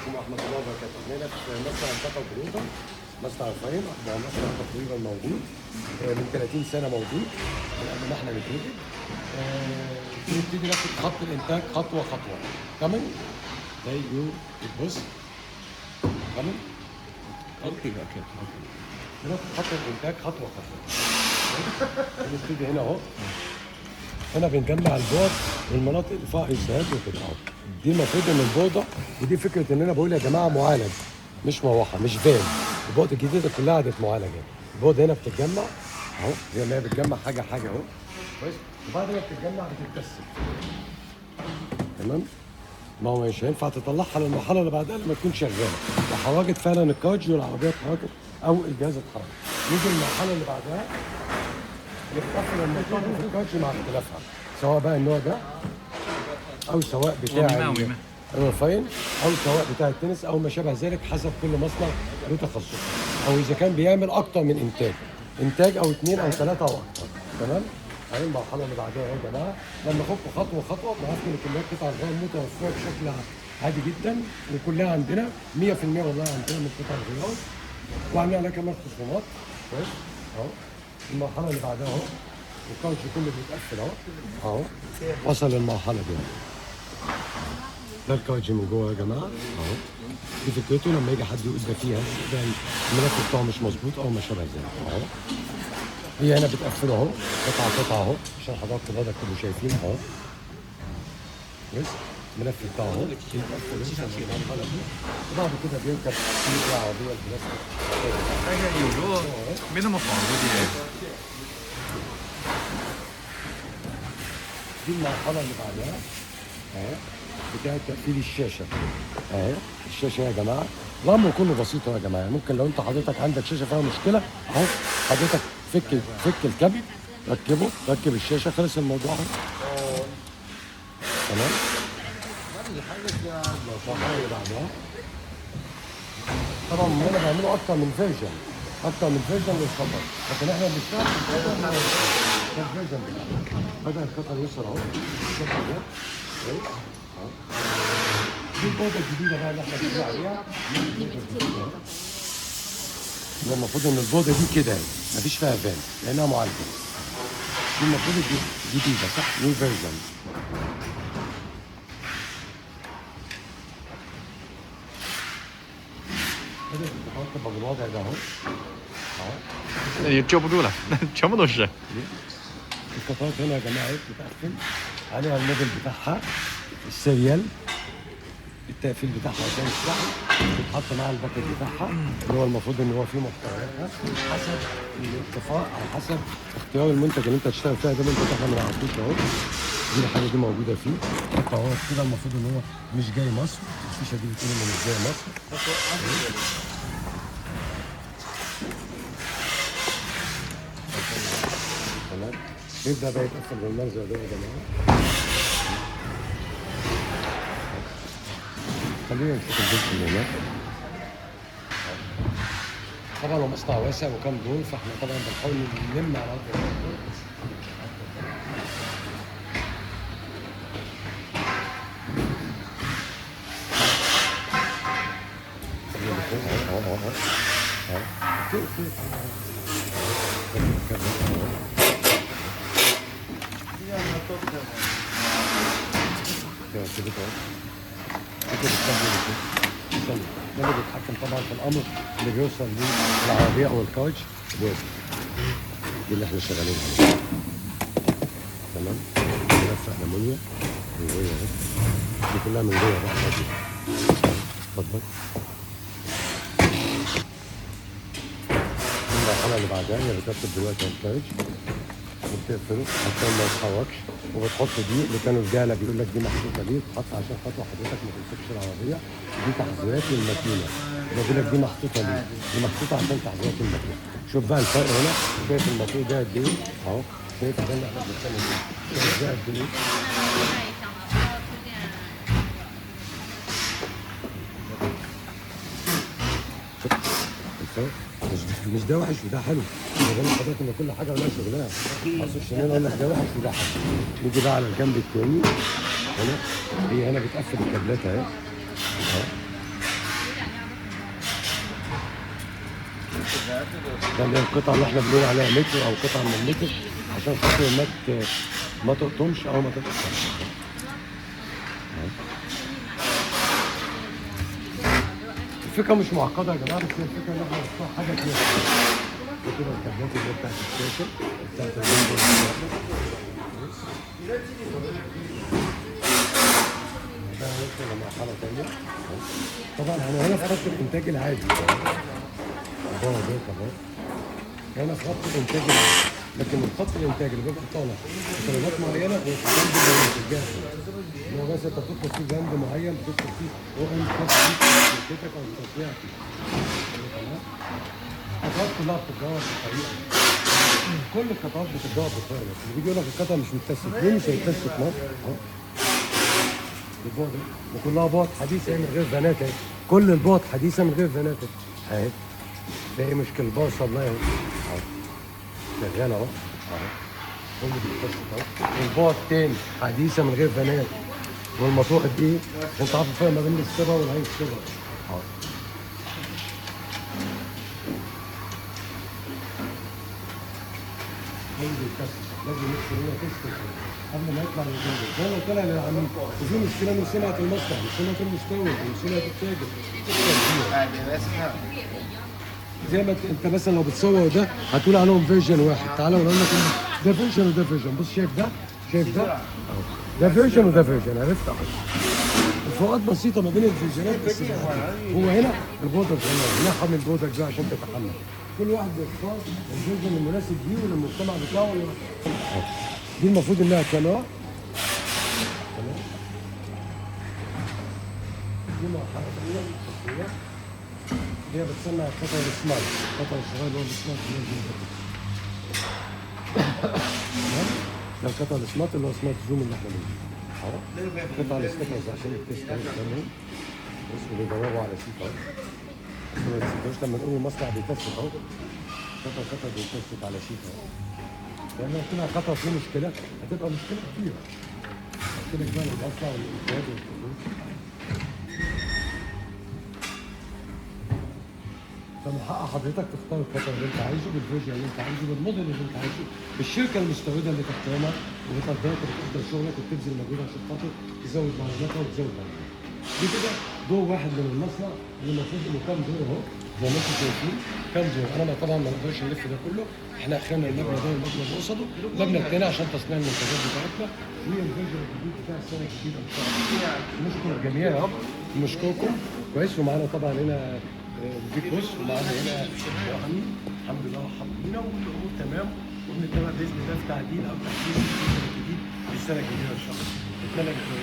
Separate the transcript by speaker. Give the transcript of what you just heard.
Speaker 1: عليكم ورحمة الله وبركاته. هنا في مصنع الطاقة البروتة، مصنع الفايم، ده مصنع تقريبا موجود من 30 سنة موجود من قبل ما احنا نتولد. بنبتدي ناخد خط الإنتاج خطوة خطوة. تمام؟ زي بص تمام؟
Speaker 2: اوكي.
Speaker 1: بناخد خط الإنتاج خطوة خطوة. بنبتدي هنا أهو. هنا بنجمع البعد والمناطق اللي فيها إسهال وكده أهو. دي المفروض ان البوضه، ودي فكره ان انا بقول يا جماعه معالج مش مروحه مش فان. البوضه الجديده كلها عادت معالجه. البوضه هنا بتتجمع اهو زي ما هي بتجمع حاجه حاجه اهو كويس، وبعد ما بتتجمع بتتكسر. تمام؟ ما هو مش هينفع تطلعها للمرحله اللي بعدها لما تكون شغاله وحواجت فعلا الكاوتش والعربيه اتحركت او الجهاز اتحرك. نيجي المرحله اللي بعدها نتقفل الموتور في الكاوتش مع اختلافها، سواء بقى النوع ده او سواء بتاع الرفاين او سواء بتاع التنس او ما شابه ذلك، حسب كل مصنع له تخصصه، او اذا كان بيعمل اكتر من انتاج او اثنين او ثلاثه او اكتر. تمام؟ هذه المرحله اللي بعدها يا جماعه لما ناخد خطوه خطوه بنقفل كميات قطع الغيار متوفره بشكل عادي جدا، وكلها عندنا 100% والله عندنا من قطع الغيار، وعملنا كمان خصومات. كويس؟ اهو المرحله اللي بعدها اهو الكاوتش كله بيتقفل اهو وصل للمرحله دي. ده الكاوتش من جوه يا جماعه اهو. دي فكرته لما يجي حد يقول ده فيها ده الملف بتاعه مش مظبوط او ما شابه ذلك اهو. هي هنا بتقفله اهو قطعه اهو عشان حضراتكم برضك تبقوا شايفين اهو. بس الملف بتاعه اهو بيتقفل وبعد كده بيركب في العربيه البلاستيك.
Speaker 2: 但是有时候没那么好，估计。
Speaker 1: دي المرحله اللي بعدها اهي بتاعت تقفيل الشاشه اهي. الشاشه يا جماعه الامر كله بسيط يا جماعه. ممكن لو انت حضرتك عندك شاشه فيها مشكله اهو حضرتك فك الكابل ركب الشاشه، خلص الموضوع اهو. تمام؟ المرحله اللي بعدها طبعا انا بعمله اكتر من فيرجن للخطر، لكن احنا بنشتغل في الفيرجن بدأ الخطر يوصل اهو الشكل ده اهو. دي البوضه الجديده بقى اللي احنا بنقول عليها. ده المفروض ان البوضه دي كده مفيش فيها فان لانها معالجه. دي المفروض جديده صح؟ نيو فيرجن. كده بتبقى بالوضع ده اهو
Speaker 2: 也遮不住了，那全部都是。
Speaker 1: القطارات هنا يا جماعه بتقفل عليها الموديل بتاعها السيريال، التقفيل بتاعها عشان الشحن بيتحط مع الباكت بتاعها اللي هو المفروض ان هو فيه محتوياتها حسب الاتفاق او حسب اختيار المنتج اللي انت هتشتغل فيها. ده المنتج احنا ما نعرفوش اهو. دي الحاجه دي موجوده فيه القطارات كده. المفروض ان هو مش جاي مصر، الفيشه دي بتقول انه مش جاي مصر. تمام؟ بيبدا بقى يتقفل بالمنظر ده يا جماعه. خلينا نشوف الجزء اللي هناك. طبعا هو مصنع واسع وكان دور، فاحنا طبعا بنحاول نلم على قد ما نقدر. ده اللي بيتحكم طبعا في الامر اللي بيوصل للعربيه او الكاوتش دي اللي احنا شغالين عليها. تمام؟ ملف المونيا من جوه اهي. دي كلها من جوه بقى. اتفضل. المرحله اللي بعدها هي بتركب دلوقتي الكاوتش وبتقفله عشان ما يتحركش، وبتحط دي اللي كانوا رجاله بيقول لك دي محطوطه ليه؟ بتتحط عشان خاطر حضرتك ما تمسكش العربيه. دي تحذيرات للماكينه. بقول لك دي محطوطه ليه؟ دي محطوطه عشان تحذيرات الماكينه. شوف بقى الفرق هنا، شايف الموتور ده قد ايه؟ اهو شايف ده اللي احنا بنتكلم فيه. شايف ده قد ايه؟ الفرق مش ده وحش وده حلو. انا بقول لحضرتك ان كل حاجه ولها شغلها. ما اقصدش ان انا اقول لك ده وحش وده حلو. نيجي بقى على الجنب التاني هنا. هي هنا بتقفل الكابلات اهي. اهو ده اللي هي القطعه اللي احنا بنقول عليها متر او قطعه من المتر، عشان خاطر ما تقطمش او ما تتقطعش. الفكره مش معقده يا جماعه، بس هي الفكره ان احنا نختار حاجه كده. كده الكابلات اللي بتاعت الشاشه بتاعت الفيديو. ده هندخل لمرحله ثانيه. طبعا احنا هنا في خط الانتاج العادي. اهو ده كمان. هنا في خط الانتاج العادي. لكن من خط الانتاج اللي بيبقى طالع بطلبات معينه هو في الجنب اللي في الجاهز. لو بس انت بتدخل فيه جنب معين بتدخل فيه هو انت خاص بيك في شركتك او التصنيع فيه. تمام؟ القطعات كلها بتتجاوب بالطريقه دي. كل القطعات بتتجاوب بالطريقه دي. اللي بيجي يقول لك القطعه مش متسك، ليه مش هيتسك مصر؟ اهو. البعد وكلها بعد حديثه من غير بنات اهي. كل البعد حديثه من غير بنات اهي. ده ايه مشكله باص الله اهو. اهو. شغال اهو. اهو. كل بيتسك اهو. والبعد تاني حديثه من غير بنات. والموتور قد ايه؟ انت عارف الفرق ما بين السبا والهاي السبا. اهو. لازم يكسر هنا تيست قبل ما يطلع من الجنب. هو لو طلع للعميل وفي مشكله من سمعه المصنع، من سمعه المستورد، من سمعه التاجر، زي ما انت مثلا لو بتصور ده هتقول عليهم فيرجن واحد، تعالى اقول لك ده فيرجن وده فيرجن. بص شايف ده؟ شايف ده؟ اهو ده فيرجن وده فيرجن. عرفت اهو. الفروقات بسيطه ما بين الفيرجنات بس. هو هنا البودر هنا حامل البودر ده عشان تتحمل. كل واحد بيختار الفيرجن المناسب ليه وللمجتمع بتاعه. دي المفروض انها كاميرا. تمام. دي مرحله ثانيه في التصوير. هي بتسمى القطع السمارت، القطع الصغيره اللي هو السمارت اللي هو تمام. ده القطع السمارت اللي هو سمارت زوم اللي احنا بنقوله. اهو قطع الستيكرز عشان التيست اهو. بص بيجاوبوا على سيت اهو. ما تنسوش لما نقول المصنع بيتست اهو. قطع بيتست على شيت اهو. لان لو طلع قطع فيه مشكله هتبقى مشكله كبيره. كده كمان المصنع والانتاج والفلوس. فمن حق حضرتك تختار القطع اللي انت عايزه بالفيرجن اللي انت عايزه بالموديل اللي انت عايزه بالشركه المستورده اللي تحترمها وبتقدرك وبتقدر شغلك وبتبذل مجهود عشان خاطر تزود معلوماتها وتزود معلوماتها. دي كده دور واحد من المصنع اللي المفروض انه كام دور اهو زي ما انتم شايفين كام دور. انا طبعا ما نقدرش نلف ده كله، احنا اخرنا المبنى ده والمبنى اللي قصده، المبنى الثاني عشان تصنيع المنتجات بتاعتنا والفيرجن الجديد بتاع السنه الجديده ان شاء الله. نشكر الجميع يا رب، نشكركم كويس. ومعانا طبعا هنا البيك بوس ومعانا هنا عمي الحمد لله حاضرين والامور تمام، وبنتابع باذن الله في تعديل او تحديث الجديد في السنه الجديده ان شاء الله. نتمنى لكم